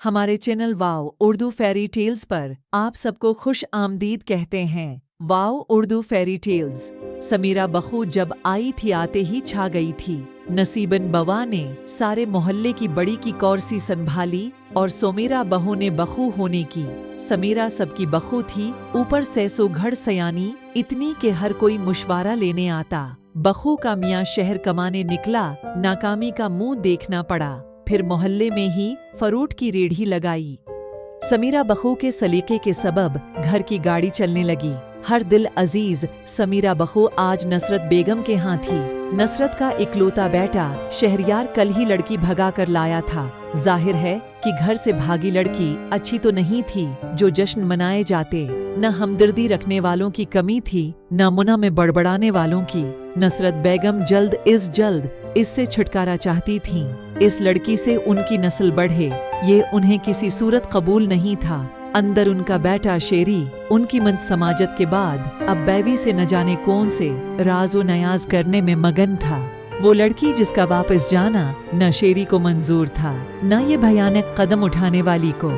हमारे चैनल वाव Urdu fairy tales पर आप सबको खुश आमदीद कहते हैं। वाव उर्दू फेरी टेल्स। समीरा बखू जब आई थी आते ही छा गई थी। नसीबन बवा ने सारे मोहल्ले की बड़ी की कौरसी संभाली और सोमीरा बहू ने बखू होने की। समीरा सबकी बखू थी, ऊपर से सुघड़ सयानी, इतनी के हर कोई मुशवारा लेने आता। बखू का मियाँ शहर कमाने निकला, नाकामी का मुंह देखना पड़ा। फिर मोहल्ले में ही फरूट की रेढ़ी लगाई। समीरा बखू के सलीके के सबब घर की गाड़ी चलने लगी। हर दिल अजीज समीरा बखू आज नसरत बेगम के यहाँ थी। नसरत का इकलौता बेटा शहरयार कल ही लड़की भगा कर लाया था। जाहिर है कि घर से भागी लड़की अच्छी तो नहीं थी जो जश्न मनाए जाते। न हमदर्दी रखने वालों की कमी थी, न मुना में बड़बड़ाने वालों की। नसरत बेगम जल्द इससे छुटकारा चाहती थीं। इस लड़की से उनकी नस्ल बढ़े, ये उन्हें किसी सूरत कबूल नहीं था। अंदर उनका बेटा शेरी उनकी मंद समाजत के बाद अब बैवी से न जाने कौन से राजो नयाज करने में मगन था। वो लड़की जिसका वापस जाना न शेरी को मंजूर था, न ये भयानक कदम उठाने वाली को।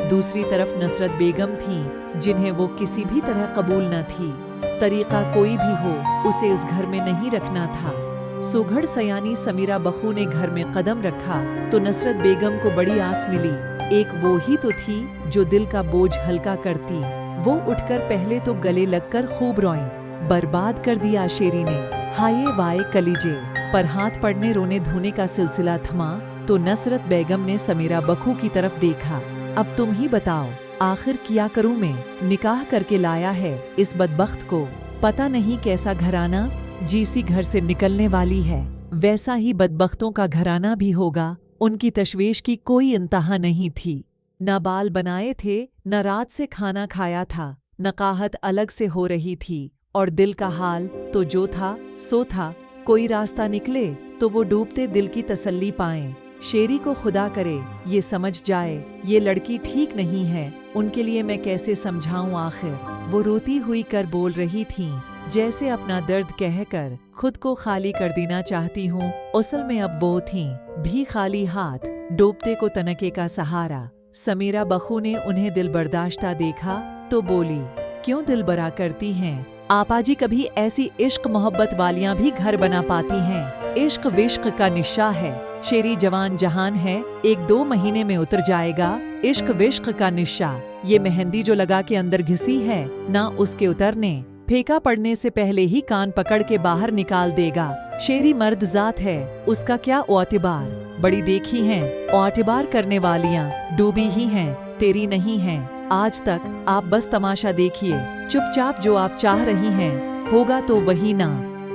दूसरी तरफ नसरत बेगम थी जिन्हें वो किसी भी तरह कबूल न थी। तरीका कोई भी हो, उसे इस घर में नहीं रखना था। सुघड़ सयानी समीरा बखू ने घर में कदम रखा तो नसरत बेगम को बड़ी आस मिली। एक वो ही तो थी जो दिल का बोझ हल्का करती। वो उठकर पहले तो गले लगकर खूब रोई। बर्बाद कर दिया शेरी ने, हाय वाय कलीजे। पर हाथ पड़ने रोने धोने का सिलसिला थमा तो नसरत बेगम ने समीरा बखू की तरफ देखा। अब तुम ही बताओ, आखिर क्या करूं मैं? निकाह करके लाया है इस बदबख्त को। पता नहीं कैसा घराना जीसी घर से निकलने वाली है, वैसा ही बदबख्तों का घराना भी होगा। उनकी तशवीश की कोई इंतहा नहीं थी। न बाल बनाए थे, न रात से खाना खाया था, नकाहत अलग से हो रही थी और दिल का हाल तो जो था सो था। कोई रास्ता निकले तो वो डूबते दिल की तसल्ली पाएं। शेरी को खुदा करे ये समझ जाए ये लड़की ठीक नहीं है। उनके लिए मैं कैसे समझाऊं आखिर? वो रोती हुई कर बोल रही थीं, जैसे अपना दर्द कहकर खुद को खाली कर देना चाहती हूँ। असल में अब वो थीं भी खाली हाथ, डूबते को तनके का सहारा। समीरा बखू ने उन्हें दिल बर्दाश्ता देखा तो बोली, क्यों दिल बरा करती हैं? आपाजी कभी ऐसी इश्क मोहब्बत वालियां भी घर बना पाती हैं। इश्क विश्क का निशा है। शेरी जवान जहान है, 1-2 महीने में उतर जाएगा। इश्क विश्क का निशा, ये मेहंदी जो लगा के अंदर घिसी है ना, उसके उतरने फेंका पड़ने से पहले ही कान पकड़ के बाहर निकाल देगा। शेरी मर्द जात है, उसका क्या औतिबार? बड़ी देखी हैं औतिबार करने वालियां डूबी ही हैं, तेरी नहीं हैं। आज तक आप बस तमाशा देखिए, चुपचाप जो आप चाह रही हैं होगा तो वही ना।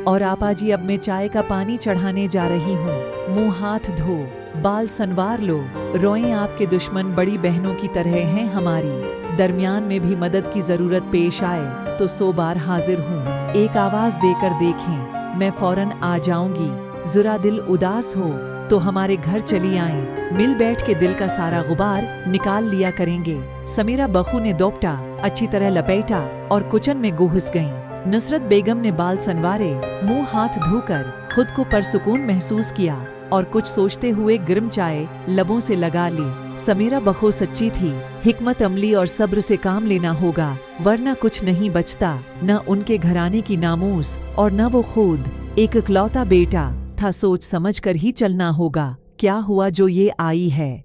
और आपाजी अब मैं चाय का पानी चढ़ाने जा रही हूँ। मुंह हाथ धो, बाल संवार लो। रोएं आपके दुश्मन बड़ी बहनों की तरह हैं हमारी। दरमियान में भी मदद की जरूरत पेश आए तो 100 बार हाजिर हूँ। एक आवाज देकर देखें, मैं फौरन आ जाऊंगी। जरा दिल उदास हो तो हमारे घर चली आएं। मिल बैठ के दिल का सारा गुबार निकाल लिया करेंगे। समीरा बखू ने दोपटा अच्छी तरह लपेटा और किचन में घुस गईं। नसरत बेगम ने बाल संवारे, मुंह हाथ धोकर खुद को परसुकून महसूस किया और कुछ सोचते हुए गर्म चाय लबों से लगा ली। समीरा बखू सच्ची थी, हिकमत अमली और सब्र से काम लेना होगा वरना कुछ नहीं बचता। न उनके घराने की नामूस और न वो खुद। एक इकलौता बेटा था, सोच समझ कर ही चलना होगा। क्या हुआ जो ये आई है?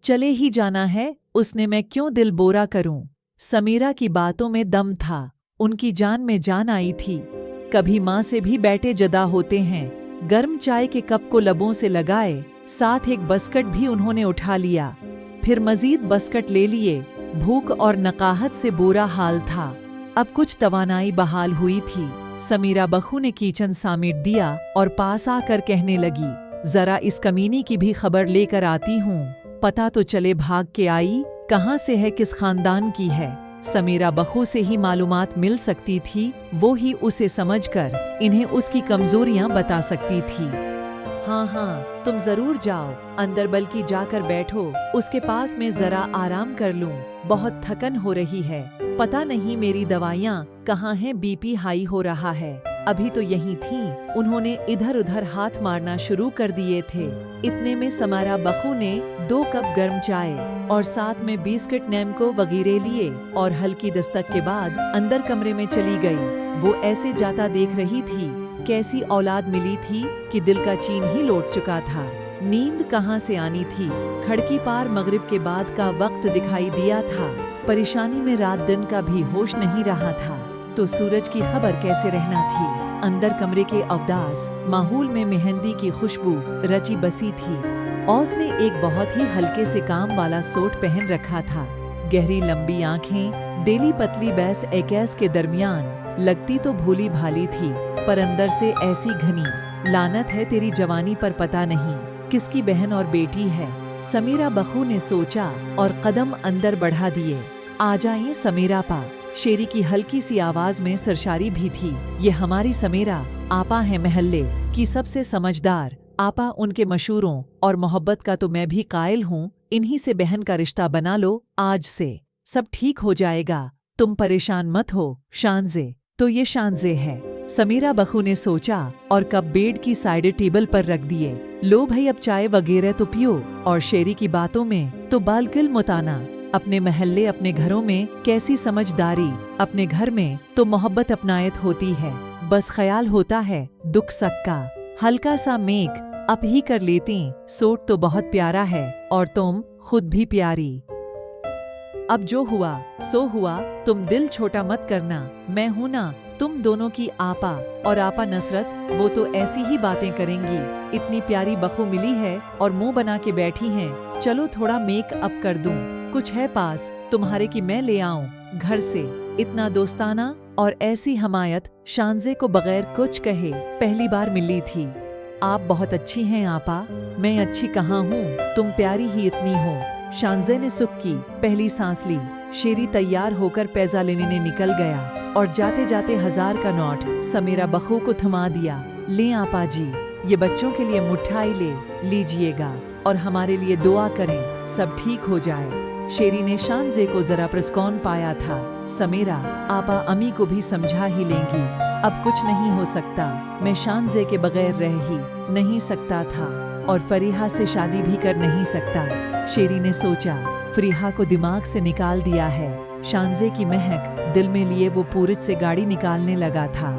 चले ही जाना है उसने, मैं क्यों दिल बोरा करूं? समीरा की बातों में दम था, उनकी जान में जान आई थी। कभी माँ से भी बेटे जदा होते हैं। गर्म चाय के कप को लबों से लगाए, साथ एक बस्कट भी उन्होंने उठा लिया। फिर मजीद बस्कट ले लिए। भूख और नकाहत से बुरा हाल था, अब कुछ तवानाई बहाल हुई थी। समीरा बखू ने किचन समेट दिया और पास आकर कहने लगी, जरा इस कमीनी की भी खबर लेकर आती हूँ। पता तो चले भाग के आई, कहाँ से है, किस खानदान की है। समीरा बखू से ही मालूमात मिल सकती थी, वो ही उसे समझकर इन्हें उसकी कमजोरियां बता सकती थी। हाँ, तुम जरूर जाओ अंदर, बल्कि जाकर बैठो उसके पास, में जरा आराम कर लूं। बहुत थकन हो रही है। पता नहीं मेरी दवाइयाँ कहाँ हैं, बीपी हाई हो रहा है। अभी तो यहीं थीं। उन्होंने इधर उधर हाथ मारना शुरू कर दिए थे। इतने में समारा बखू ने 2 कप गर्म चाय और साथ में बिस्किट नैमको वगैरह लिए और हल्की दस्तक के बाद अंदर कमरे में चली गई। वो ऐसे जाता देख रही थी, कैसी औलाद मिली थी कि दिल का चीन ही लौट चुका था। नींद कहाँ से आनी थी। खिड़की पार मगरिब के बाद का वक्त दिखाई दिया था। परेशानी में रात दिन का भी होश नहीं रहा था, तो सूरज की खबर कैसे रहना थी। अंदर कमरे के अवदास माहौल में मेहंदी की खुशबू रची बसी थी। औस ने एक बहुत ही हल्के से काम वाला सूट पहन रखा था। गहरी लंबी आंखें देली पतली बैस एकैस के दरमियान लगती तो भोली भाली थी, पर अंदर से ऐसी घनी। लानत है तेरी जवानी पर, पता नहीं किसकी बहन और बेटी है। समीरा बखू ने सोचा और कदम अंदर बढ़ा दिए। आ जाइए समीरा पा। शेरी की हल्की सी आवाज में सरशारी भी थी। ये हमारी समीरा आपा है, महल्ले की सबसे समझदार आपा। उनके मशूरों और मोहब्बत का तो मैं भी कायल हूँ। इन्हीं से बहन का रिश्ता बना लो, आज से सब ठीक हो जाएगा। तुम परेशान मत हो। शानजे तो ये शानजे है, समीरा बखू ने सोचा और कप बेड की साइड टेबल पर रख दिए। लो भाई, अब चाय वगैरह तो पियो। और शेरी की बातों में तो बालगिल मुताना। अपने महल्ले अपने घरों में कैसी समझदारी, अपने घर में तो मोहब्बत अपनायत होती है। बस ख्याल होता है दुख सक्का, हल्का सा मेक अप ही कर लेते। सूट तो बहुत प्यारा है और तुम खुद भी प्यारी। अब जो हुआ सो हुआ, तुम दिल छोटा मत करना। मैं हूं ना तुम दोनों की आपा, और आपा नसरत वो तो ऐसी ही बातें करेंगी। इतनी प्यारी बखू मिली है और मुंह बना के बैठी हैं। चलो थोड़ा मेक अप कर दूं, कुछ है पास तुम्हारे की मैं ले आऊं घर से। इतना दोस्ताना और ऐसी हमायत शानजे को बगैर कुछ कहे पहली बार मिली थी। आप बहुत अच्छी हैं आपा। मैं अच्छी कहाँ हूँ, तुम प्यारी ही इतनी हो। शानजे ने सुख की पहली सांस ली। शेरी तैयार होकर पैजा लेने निकल गया और जाते जाते 1000 का नोट समीरा बखू को थमा दिया। ले आपा जी, ये बच्चों के लिए मिठाई ले लीजिएगा और हमारे लिए दुआ करें सब ठीक हो जाए। शेरी ने शानजे को जरा प्रस्कौन पाया था। समीरा आपा अम्मी को भी समझा ही लेंगी, अब कुछ नहीं हो सकता। मैं शानजे के बगैर रह ही नहीं सकता था और फरीहा से शादी भी कर नहीं सकता। शेरी ने सोचा, फरीहा को दिमाग से निकाल दिया है। शानजे की महक दिल में लिए वो पूरज से गाड़ी निकालने लगा था।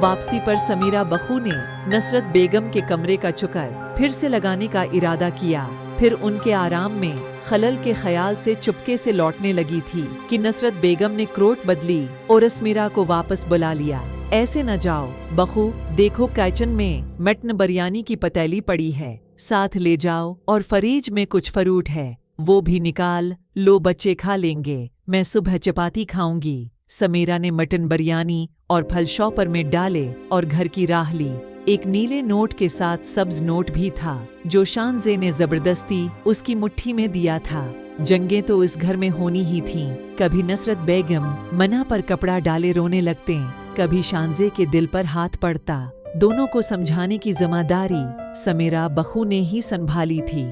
वापसी पर समीरा बखू ने नसरत बेगम के कमरे का चुकर फिर से लगाने का इरादा किया। फिर उनके आराम में खलल के ख्याल से चुपके से लौटने लगी थी कि नसरत बेगम ने क्रोट बदली और समीरा को वापस बुला लिया। ऐसे न जाओ बखू, देखो किचन में मटन बिरयानी की पतीली पड़ी है, साथ ले जाओ। और फरीज में कुछ फ्रूट है, वो भी निकाल लो, बच्चे खा लेंगे। मैं सुबह चपाती खाऊंगी। समीरा ने मटन बिरयानी और फल शॉपर में डाले और घर की राह ली। एक नीले नोट के साथ सब्ज नोट भी था जो शानजे ने जबरदस्ती उसकी मुट्ठी में दिया था। जंगें तो इस घर में होनी ही थीं। कभी नसरत बेगम मना पर कपड़ा डाले रोने लगते, कभी शानजे के दिल पर हाथ पड़ता। दोनों को समझाने की जिम्मेदारी समीरा बखू ने ही संभाली थी।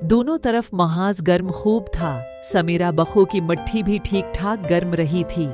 दोनों तरफ महाज गर्म खूब था। समीरा बखू की मुट्ठी भी ठीक ठाक गर्म रही थी।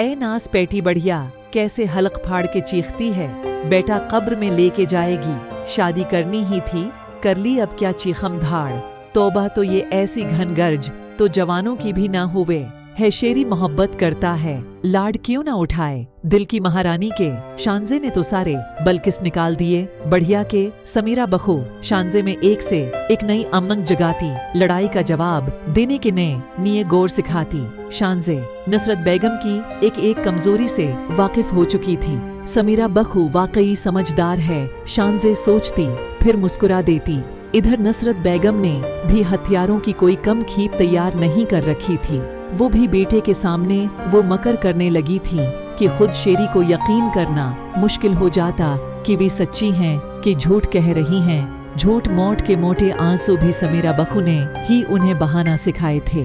ए नास पेटी बढ़िया, कैसे हलक फाड़ के चीखती है। बेटा कब्र में लेके जाएगी, शादी करनी ही थी, कर ली अब क्या चीखम धाड़। तौबा, तो ये ऐसी घनगर्ज तो जवानों की भी ना हुए है। शेरी मोहब्बत करता है, लाड क्यों ना उठाए दिल की महारानी के। शानजे ने तो सारे बलकिस निकाल दिए बढ़िया के। समीरा बखू शानजे में एक से एक नई अमंग जगाती, लड़ाई का जवाब देने के निये गौर सिखाती। शानजे नसरत बेगम की एक एक कमजोरी से वाकिफ हो चुकी थी। समीरा बखू वाकई समझदार है, शानजे सोचती फिर मुस्कुरा देती। इधर नसरत बेगम ने भी हथियारों की कोई कम खीप तैयार नहीं कर रखी थी। वो भी बेटे के सामने वो मकर करने लगी थी कि खुद शेरी को यकीन करना मुश्किल हो जाता कि वे सच्ची हैं कि झूठ कह रही हैं। झूठ मोट के मोटे आंसू भी समीरा बखू ने ही उन्हें बहाना सिखाए थे।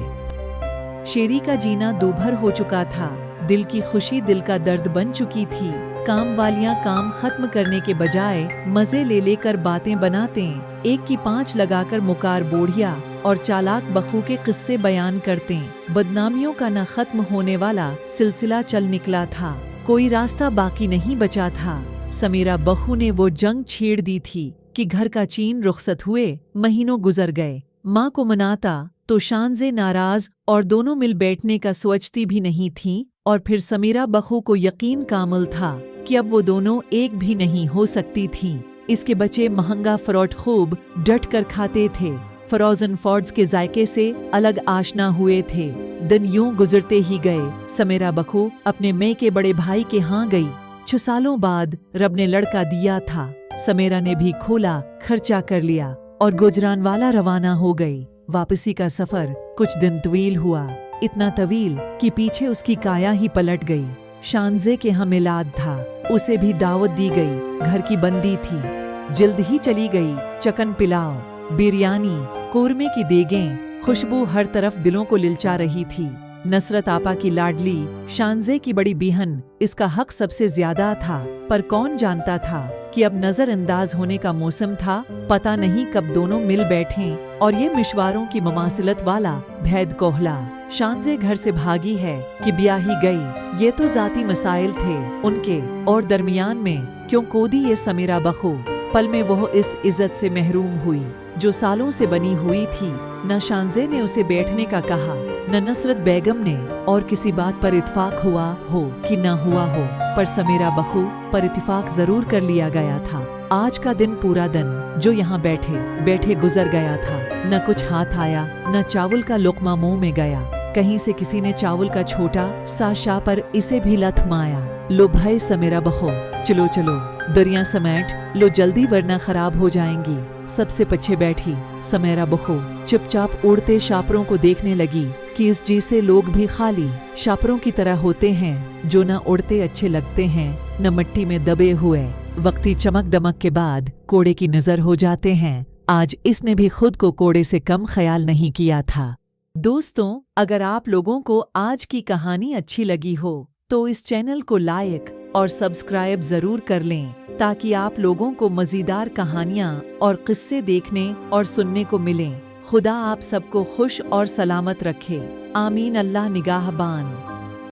शेरी का जीना दूभर हो चुका था। दिल की खुशी दिल का दर्द बन चुकी थी। काम वालियां काम खत्म करने के बजाय मजे ले लेकर बातें बनाते, एक की 5 लगाकर मुकार बोढ़िया और चालाक बखू के किस्से बयान करते। बदनामियों का न खत्म होने वाला सिलसिला चल निकला था। कोई रास्ता बाकी नहीं बचा था। समीरा बहू ने वो जंग छेड़ दी थी कि घर का चीन रुखसत हुए महीनों गुजर गए। माँ को मनाता तो शानजे नाराज और दोनों मिल बैठने का सोचती भी नहीं थी, और फिर समीरा बहू को यकीन कामिल था कि अब वो दोनों एक भी नहीं हो सकती थीं। इसके बच्चे महंगा फरोट खूब डट कर खाते थे, फ्रोजन फूड्स के जायके से अलग आशना हुए थे। दिन यूं गुजरते ही गए। समीरा बहू अपने माँ के बड़े भाई के यहाँ गई। 6 सालों बाद रब ने लड़का दिया था। समीरा ने भी खोला खर्चा कर लिया और गुजरानवाला रवाना हो गई। वापसी का सफर कुछ दिन तवील हुआ, इतना तवील कि पीछे उसकी काया ही पलट गई। शानजे के यहाँ मिलाद था, उसे भी दावत दी गई। घर की बंदी थी, जल्द ही चली गई। चकन पिलाओ, बिरयानी, कोरमे की देगें, खुशबू हर तरफ दिलों को लिलचा रही थी। नसरत आपा की लाडली, शानजे की बड़ी बिहन, इसका हक सबसे ज्यादा था, पर कौन जानता था कि अब नजरअंदाज होने का मौसम था। पता नहीं कब दोनों मिल बैठें और ये मिशवारों की ममासिलत वाला भेद कोहला। शानजे घर से भागी है कि ब्याही गई, ये तो जाती मसाइल थे उनके, और दरमियान में क्यों कोदी ये समीरा बहू। पल में वो इस इज्जत से महरूम हुई जो सालों से बनी हुई थी। न शानजे ने उसे बैठने का कहा, न नसरत बेगम ने, और किसी बात पर इत्फाक हुआ हो कि न हुआ हो, पर समीरा बहू पर इत्फाक जरूर कर लिया गया था। आज का दिन पूरा दिन जो यहाँ बैठे बैठे गुजर गया था। न कुछ हाथ आया, न चावल का लुकमा मुंह में गया। कहीं से किसी ने चावल का छोटा सा शा पर इसे भी लथमाया। लो भाई समीरा बहू, चलो चलो दरिया समेट लो जल्दी, वरना खराब हो जाएंगी। सबसे पीछे बैठी समीरा बहू चुपचाप उड़ते शापरों को देखने लगी कि इस जी से लोग भी खाली शापरों की तरह होते हैं, जो न उड़ते अच्छे लगते हैं न मिट्टी में दबे हुए वक्ती चमक दमक के बाद कोड़े की नजर हो जाते हैं। आज इसने भी खुद को कोड़े से कम ख्याल नहीं किया था। दोस्तों, अगर आप लोगों को आज की कहानी अच्छी लगी हो तो इस चैनल को लाइक और सब्सक्राइब जरूर कर लें, ताकि आप लोगों को मज़ेदार कहानियाँ और किस्से देखने और सुनने को मिलें। खुदा आप सबको खुश और सलामत रखे। आमीन। अल्लाह निगाहबान।